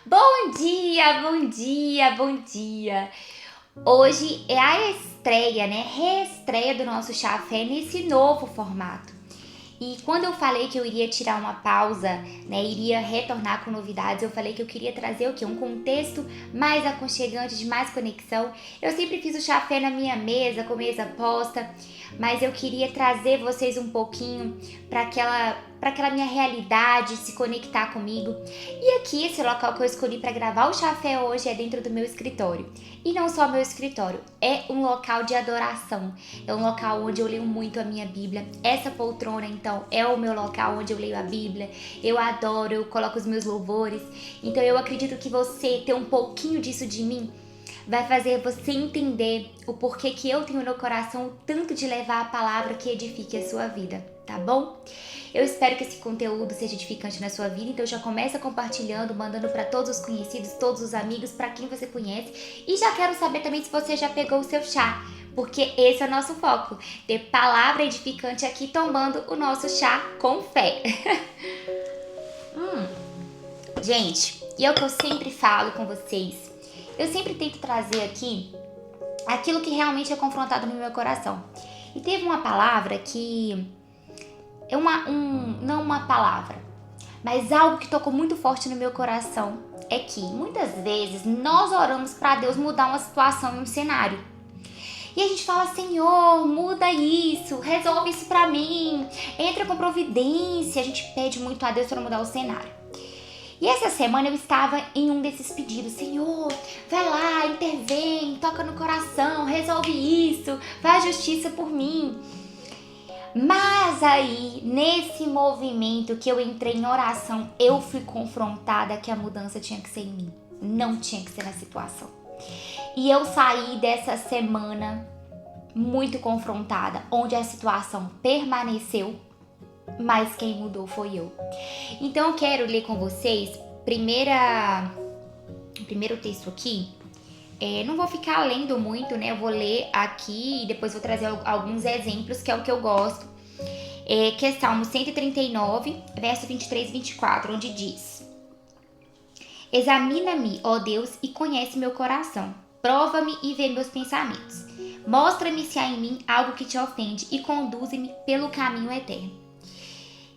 Bom dia, bom dia, bom dia! Hoje é a estreia, né? Reestreia do nosso Chafé nesse novo formato. E quando eu falei que eu iria tirar uma pausa, né, iria retornar com novidades, eu falei que eu queria trazer o quê? Um contexto mais aconchegante, de mais conexão. Eu sempre fiz o chafé na minha mesa, com mesa posta, mas eu queria trazer vocês um pouquinho para aquela minha realidade, se conectar comigo. E aqui, esse local que eu escolhi para gravar o chafé hoje é dentro do meu escritório. E não só meu escritório, é um local de adoração. É um local onde eu leio muito a minha Bíblia. Essa poltrona, então, é o meu local onde eu leio a Bíblia. Eu adoro, eu coloco os meus louvores. Então eu acredito que você ter um pouquinho disso de mim vai fazer você entender o porquê que eu tenho no coração o tanto de levar a palavra que edifique a sua vida, tá bom? Eu espero que esse conteúdo seja edificante na sua vida, então já começa compartilhando, mandando para todos os conhecidos, todos os amigos, para quem você conhece. E já quero saber também se você já pegou o seu chá, porque esse é o nosso foco, ter palavra edificante aqui tomando o nosso chá com fé. Gente, e é o que eu sempre falo com vocês. Eu sempre tento trazer aqui aquilo que realmente é confrontado no meu coração. E teve uma palavra que é não uma palavra, mas algo que tocou muito forte no meu coração é que muitas vezes nós oramos para Deus mudar uma situação e um cenário. E a gente fala, Senhor, muda isso, resolve isso para mim, entra com providência. A gente pede muito a Deus para mudar o cenário. E essa semana eu estava em um desses pedidos. Senhor, vai lá, intervém, toca no coração, resolve isso, faz justiça por mim. Mas aí, nesse movimento que eu entrei em oração, eu fui confrontada que a mudança tinha que ser em mim, não tinha que ser na situação. E eu saí dessa semana muito confrontada, onde a situação permaneceu, mas quem mudou foi eu. Então eu quero ler com vocês o primeiro texto aqui. Não vou ficar lendo muito, né? Eu vou ler aqui e depois vou trazer alguns exemplos, que é o que eu gosto. Que é Salmo 139, verso 23 e 24, onde diz: Examina-me, ó Deus, e conhece meu coração. Prova-me e vê meus pensamentos. Mostra-me se há em mim algo que te ofende e conduze-me pelo caminho eterno.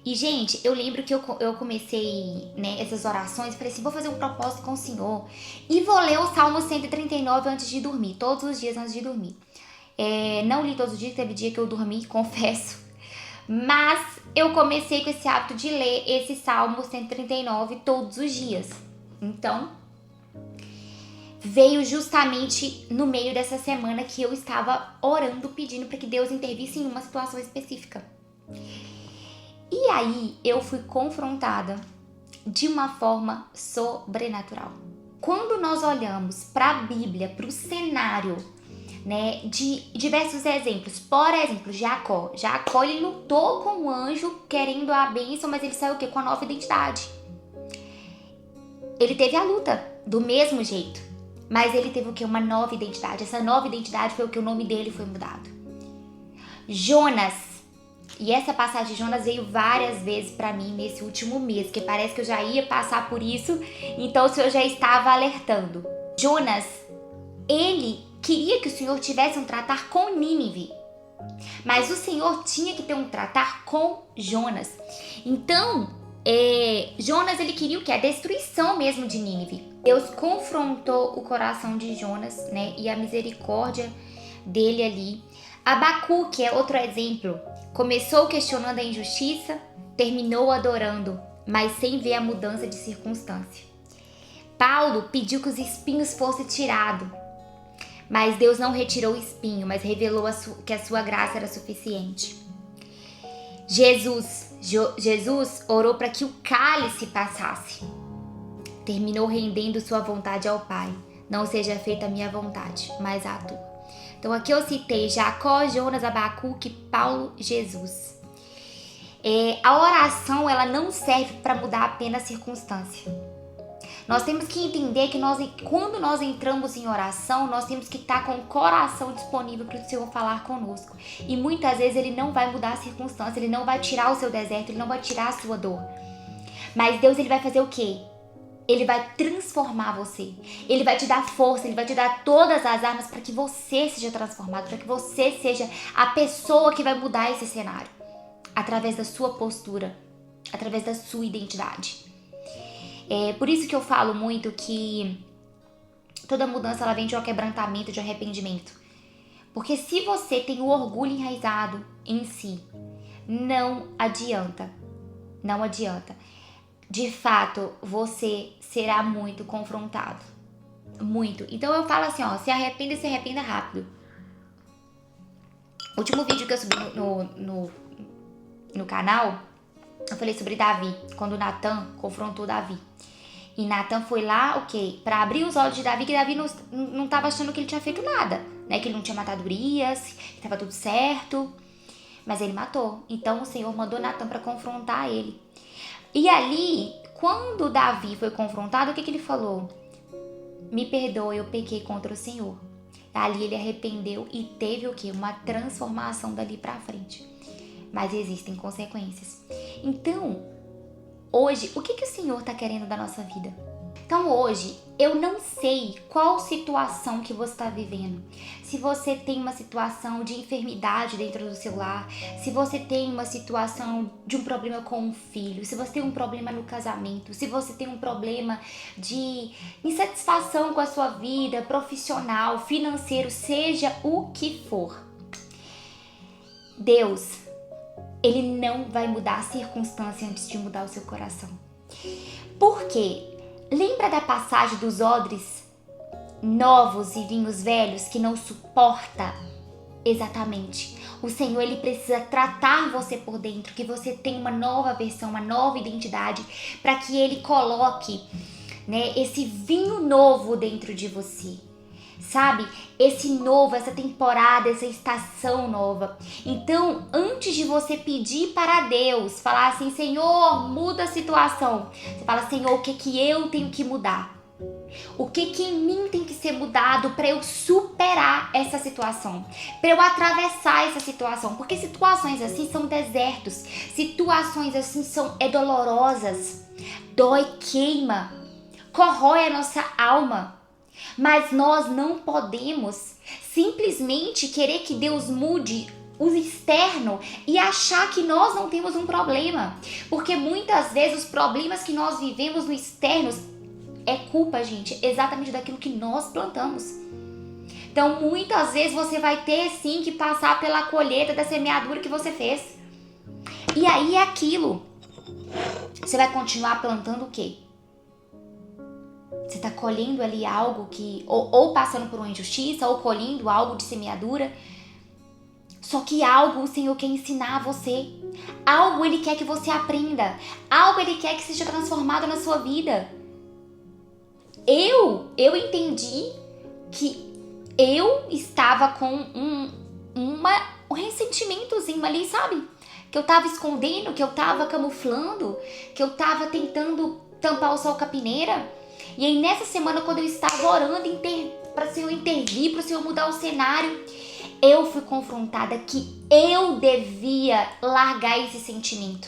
E, gente, eu lembro que eu comecei, né, essas orações, falei assim, vou fazer um propósito com o Senhor e vou ler o Salmo 139 antes de dormir, todos os dias antes de dormir. Não li todos os dias, teve dia que eu dormi, confesso, mas eu comecei com esse hábito de ler esse Salmo 139 todos os dias. Então, veio justamente no meio dessa semana que eu estava orando, pedindo para que Deus intervisse em uma situação específica. E aí eu fui confrontada de uma forma sobrenatural. Quando nós olhamos para a Bíblia, para o cenário, né, de diversos exemplos, por exemplo, Jacó. Jacó, ele lutou com o anjo querendo a bênção, mas ele saiu o quê? Com a nova identidade. Ele teve a luta do mesmo jeito, mas ele teve o quê? Uma nova identidade. Essa nova identidade foi o que o nome dele foi mudado. Jonas. E essa passagem de Jonas veio várias vezes para mim nesse último mês, porque parece que eu já ia passar por isso, então o Senhor já estava alertando. Jonas, ele queria que o Senhor tivesse um tratar com Nínive, mas o Senhor tinha que ter um tratar com Jonas. Então, Jonas, ele queria o quê? A destruição mesmo de Nínive. Deus confrontou o coração de Jonas, né, e a misericórdia dele ali. Abacuque é outro exemplo. Começou questionando a injustiça, terminou adorando, mas sem ver a mudança de circunstância. Paulo pediu que os espinhos fossem tirados, mas Deus não retirou o espinho, mas revelou que a sua graça era suficiente. Jesus orou para que o cálice passasse. Terminou rendendo sua vontade ao Pai. Não seja feita a minha vontade, mas a tua. Então aqui eu citei Jacó, Jonas, Abacuque, Paulo, Jesus. A oração, ela não serve para mudar apenas a circunstância. Nós temos que entender que quando nós entramos em oração, nós temos que estar com o coração disponível para o Senhor falar conosco. E muitas vezes Ele não vai mudar a circunstância, Ele não vai tirar o seu deserto, Ele não vai tirar a sua dor. Mas Deus, Ele vai fazer o quê? Ele vai transformar você. Ele vai te dar força, ele vai te dar todas as armas para que você seja transformado, para que você seja a pessoa que vai mudar esse cenário. Através da sua postura, através da sua identidade. É por isso que eu falo muito que toda mudança ela vem de um quebrantamento, de um arrependimento. Porque se você tem o orgulho enraizado em si, não adianta. Não adianta. De fato, você será muito confrontado. Muito. Então eu falo assim, ó, se arrependa rápido. O último vídeo que eu subi no canal, eu falei sobre Davi, quando Natan confrontou Davi. E Natan foi lá, o quê? Pra abrir os olhos de Davi, que Davi não tava achando que ele tinha feito nada, né? Que ele não tinha matado Urias, que tava tudo certo. Mas ele matou. Então o Senhor mandou Natan pra confrontar ele. E ali, quando Davi foi confrontado, o que ele falou? Me perdoa, eu pequei contra o Senhor. Ali ele arrependeu e teve o quê? Uma transformação dali pra frente. Mas existem consequências. Então, hoje, o que o Senhor está querendo da nossa vida? Então hoje, eu não sei qual situação que você está vivendo. Se você tem uma situação de enfermidade dentro do seu lar, se você tem uma situação de um problema com um filho, se você tem um problema no casamento, se você tem um problema de insatisfação com a sua vida, profissional, financeiro, seja o que for. Deus, Ele não vai mudar a circunstância antes de mudar o seu coração. Por quê? Lembra da passagem dos odres novos e vinhos velhos que não suporta? Exatamente. O Senhor, Ele precisa tratar você por dentro, que você tenha uma nova versão, uma nova identidade, para que Ele coloque, né, esse vinho novo dentro de você. Sabe? Esse novo, essa temporada, essa estação nova. Então, antes de você pedir para Deus, falar assim, Senhor, muda a situação. Você fala, Senhor, o que eu tenho que mudar? O que em mim tem que ser mudado para eu superar essa situação? Para eu atravessar essa situação? Porque situações assim são desertos. Situações assim são dolorosas. Dói, queima, corrói a nossa alma. Mas nós não podemos simplesmente querer que Deus mude o externo e achar que nós não temos um problema. Porque muitas vezes os problemas que nós vivemos no externo é culpa, gente, exatamente daquilo que nós plantamos. Então, muitas vezes você vai ter sim que passar pela colheita da semeadura que você fez. E aí é aquilo. Você vai continuar plantando o quê? Você está colhendo ali algo que... Ou passando por uma injustiça, ou colhendo algo de semeadura. Só que algo o Senhor quer ensinar a você. Algo Ele quer que você aprenda. Algo Ele quer que seja transformado na sua vida. Eu entendi que eu estava com um ressentimentozinho ali, sabe? Que eu estava escondendo, que eu estava camuflando, que eu estava tentando tampar o sol com a peneira. E aí nessa semana, quando eu estava orando para o Senhor intervir, para o Senhor mudar o cenário, eu fui confrontada que eu devia largar esse sentimento.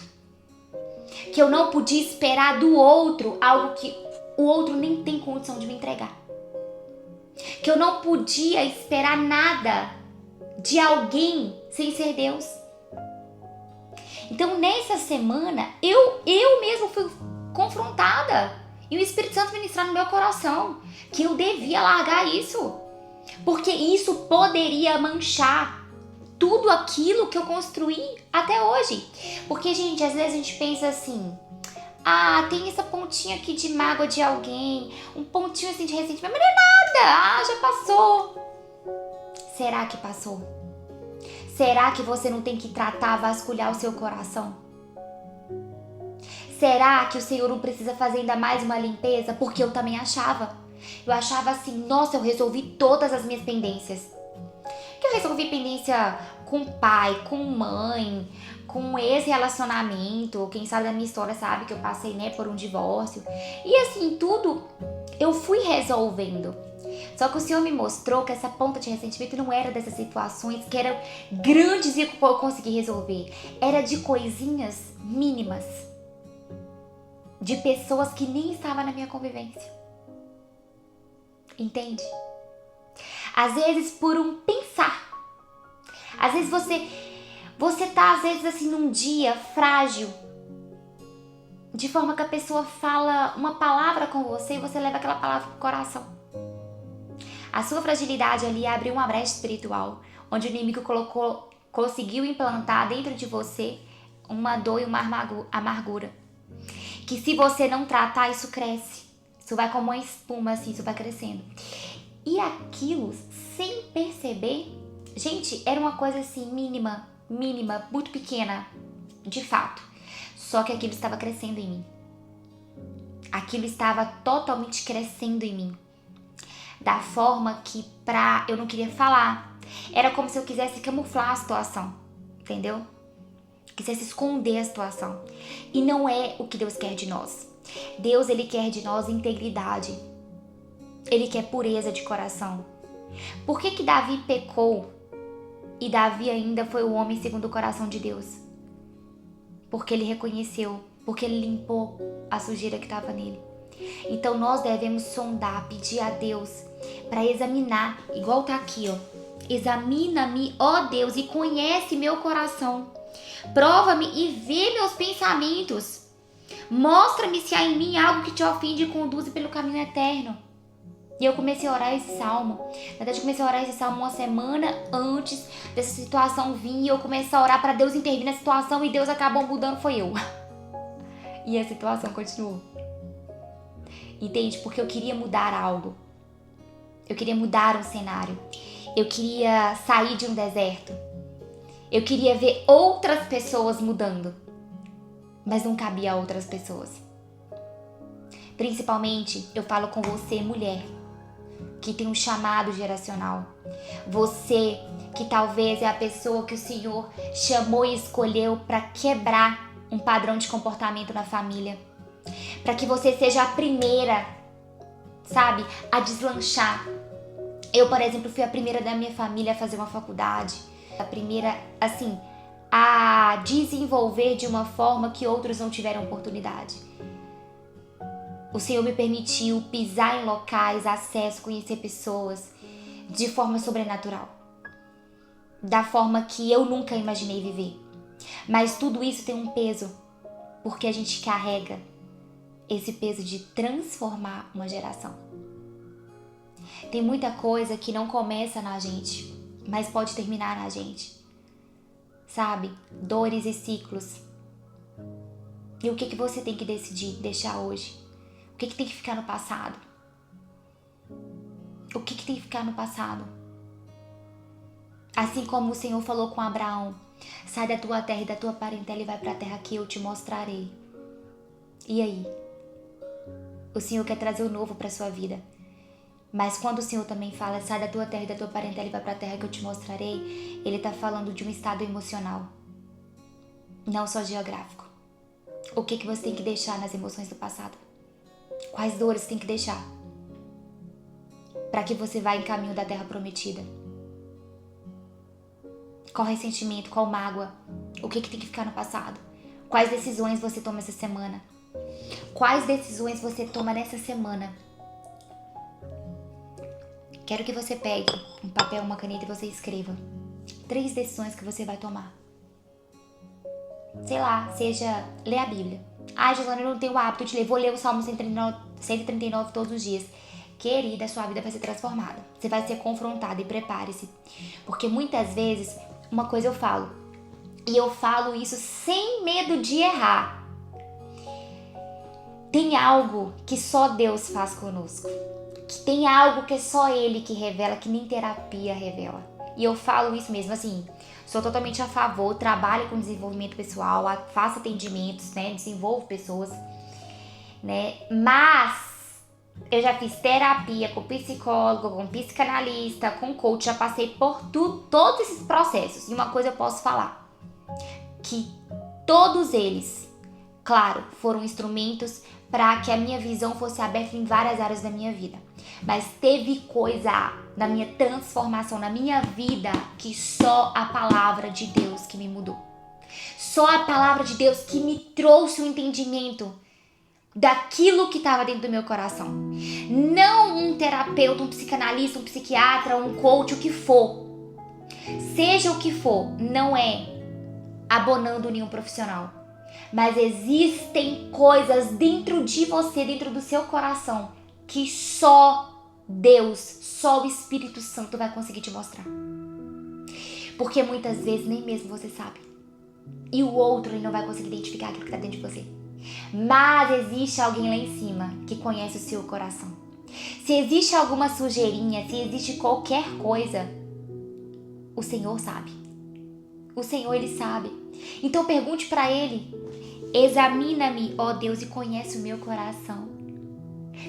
Que eu não podia esperar do outro algo que o outro nem tem condição de me entregar. Que eu não podia esperar nada de alguém sem ser Deus. Então nessa semana, eu mesma fui confrontada. E o Espírito Santo ministrar no meu coração que eu devia largar isso. Porque isso poderia manchar tudo aquilo que eu construí até hoje. Porque, gente, às vezes a gente pensa assim, tem essa pontinha aqui de mágoa de alguém, um pontinho assim de ressentimento, mas não é nada, já passou. Será que passou? Será que você não tem que tratar, vasculhar o seu coração? Será que o Senhor não precisa fazer ainda mais uma limpeza? Porque eu também achava. Eu achava assim, nossa, eu resolvi todas as minhas pendências. Que eu resolvi pendência com pai, com mãe, com ex-relacionamento. Quem sabe da minha história sabe que eu passei, né, por um divórcio. E assim, tudo eu fui resolvendo. Só que o Senhor me mostrou que essa ponta de ressentimento não era dessas situações que eram grandes e que eu consegui resolver. Era de coisinhas mínimas. de pessoas que nem estavam na minha convivência. Entende? Às vezes por um pensar. Às vezes você tá, às vezes, assim, num dia frágil, de forma que a pessoa fala uma palavra com você e você leva aquela palavra pro coração. A sua fragilidade ali abriu uma brecha espiritual, onde o inimigo conseguiu implantar dentro de você uma dor e uma amargura. Que se você não tratar, isso cresce. Isso vai como uma espuma, assim, isso vai crescendo. E aquilo, sem perceber, gente, era uma coisa assim, mínima, muito pequena, de fato. Só que aquilo estava crescendo em mim. Aquilo estava totalmente crescendo em mim. Da forma que eu não queria falar. Era como se eu quisesse camuflar a situação, entendeu? Quisesse esconder a situação. E não é o que Deus quer de nós. Deus, Ele quer de nós integridade. Ele quer pureza de coração. Por que Davi pecou e Davi ainda foi o homem segundo o coração de Deus? Porque ele reconheceu, porque ele limpou a sujeira que estava nele. Então nós devemos sondar, pedir a Deus para examinar, igual tá aqui, ó. Examina-me, ó Deus, e conhece meu coração. Prova-me e vê meus pensamentos. Mostra-me se há em mim algo que te ofende e conduze pelo caminho eterno. E eu comecei a orar esse salmo. Na verdade, eu comecei a orar esse salmo uma semana antes dessa situação vir. E eu comecei a orar para Deus intervir na situação e Deus acabou mudando, foi eu. E a situação continuou. Entende? Porque eu queria mudar algo. Eu queria mudar um cenário. Eu queria sair de um deserto. Eu queria ver outras pessoas mudando. Mas não cabia a outras pessoas. Principalmente, eu falo com você, mulher, que tem um chamado geracional. Você que talvez é a pessoa que o Senhor chamou e escolheu para quebrar um padrão de comportamento na família. Para que você seja a primeira, sabe, a deslanchar. Eu, por exemplo, fui a primeira da minha família a fazer uma faculdade. A primeira, assim, a desenvolver de uma forma que outros não tiveram oportunidade. O Senhor me permitiu pisar em locais, acesso, conhecer pessoas de forma sobrenatural. Da forma que eu nunca imaginei viver. Mas tudo isso tem um peso, porque a gente carrega esse peso de transformar uma geração. Tem muita coisa que não começa na gente, mas pode terminar na gente. Sabe? Dores e ciclos. E o que você tem que decidir, deixar hoje? O que tem que ficar no passado? O que tem que ficar no passado? Assim como o Senhor falou com Abraão, sai da tua terra e da tua parentela e vai para a terra que eu te mostrarei. E aí? O Senhor quer trazer o novo para sua vida. Mas quando o Senhor também fala, sai da tua terra e da tua parentela e vai para a terra que eu te mostrarei, Ele está falando de um estado emocional, não só geográfico. O que você tem que deixar nas emoções do passado? Quais dores tem que deixar? Para que você vá em caminho da terra prometida. Qual ressentimento, qual mágoa? O que tem que ficar no passado? Quais decisões você toma essa semana? Quais decisões você toma nessa semana? Quero que você pegue um papel, uma caneta e você escreva 3 decisões que você vai tomar. Sei lá, seja ler a Bíblia. Ah, Gislane, eu não tenho o hábito de ler. Vou ler o Salmo 139 todos os dias. Querida, sua vida vai ser transformada. Você vai ser confrontada e prepare-se. Porque muitas vezes, uma coisa eu falo. E eu falo isso sem medo de errar. Tem algo que só Deus faz conosco. Que tem algo que é só Ele que revela, que nem terapia revela. E eu falo isso mesmo, assim, sou totalmente a favor, trabalho com desenvolvimento pessoal, faço atendimentos, né, desenvolvo pessoas, né, mas eu já fiz terapia com psicólogo, com psicanalista, com coach, já passei por todos esses processos. E uma coisa eu posso falar, que todos eles, claro, foram instrumentos para que a minha visão fosse aberta em várias áreas da minha vida. Mas teve coisa na minha transformação, na minha vida, que só a palavra de Deus que me mudou. Só a palavra de Deus que me trouxe o entendimento. daquilo que estava dentro do meu coração. Não um terapeuta, um psicanalista, um psiquiatra, um coach, o que for. Seja o que for, não é abonando nenhum profissional. Mas existem coisas dentro de você, dentro do seu coração, que só Deus, só o Espírito Santo vai conseguir te mostrar. Porque muitas vezes nem mesmo você sabe. E o outro ele não vai conseguir identificar aquilo que está dentro de você. Mas existe alguém lá em cima que conhece o seu coração. Se existe alguma sujeirinha, se existe qualquer coisa, o Senhor sabe. O Senhor, Ele sabe. Então pergunte para Ele. Examina-me, ó Deus, e conhece o meu coração.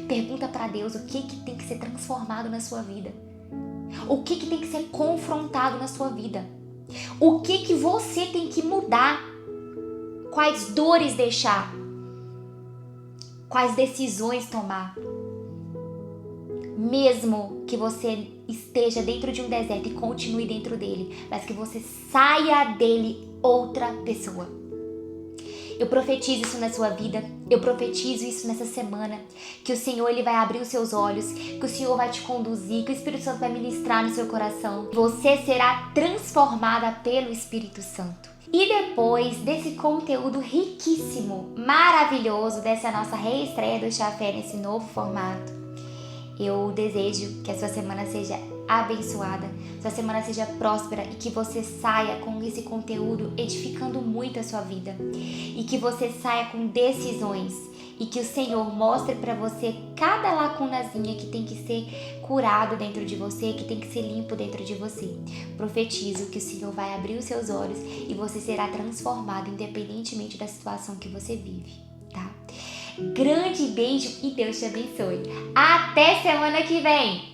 Pergunta para Deus o que tem que ser transformado na sua vida. O que tem que ser confrontado na sua vida. O que você tem que mudar. Quais dores deixar. Quais decisões tomar. Mesmo que você esteja dentro de um deserto e continue dentro dele, mas que você saia dele outra pessoa. Eu profetizo isso na sua vida, eu profetizo isso nessa semana, que o Senhor ele vai abrir os seus olhos, que o Senhor vai te conduzir, que o Espírito Santo vai ministrar no seu coração. Você será transformada pelo Espírito Santo. E depois desse conteúdo riquíssimo, maravilhoso, dessa nossa reestreia do Chá Fé nesse novo formato, eu desejo que a sua semana seja abençoada, sua semana seja próspera e que você saia com esse conteúdo edificando muito a sua vida e que você saia com decisões e que o Senhor mostre para você cada lacunazinha que tem que ser curado dentro de você, que tem que ser limpo dentro de você. Profetizo que o Senhor vai abrir os seus olhos e você será transformado independentemente da situação que você vive, tá? Grande beijo e Deus te abençoe. Até semana que vem!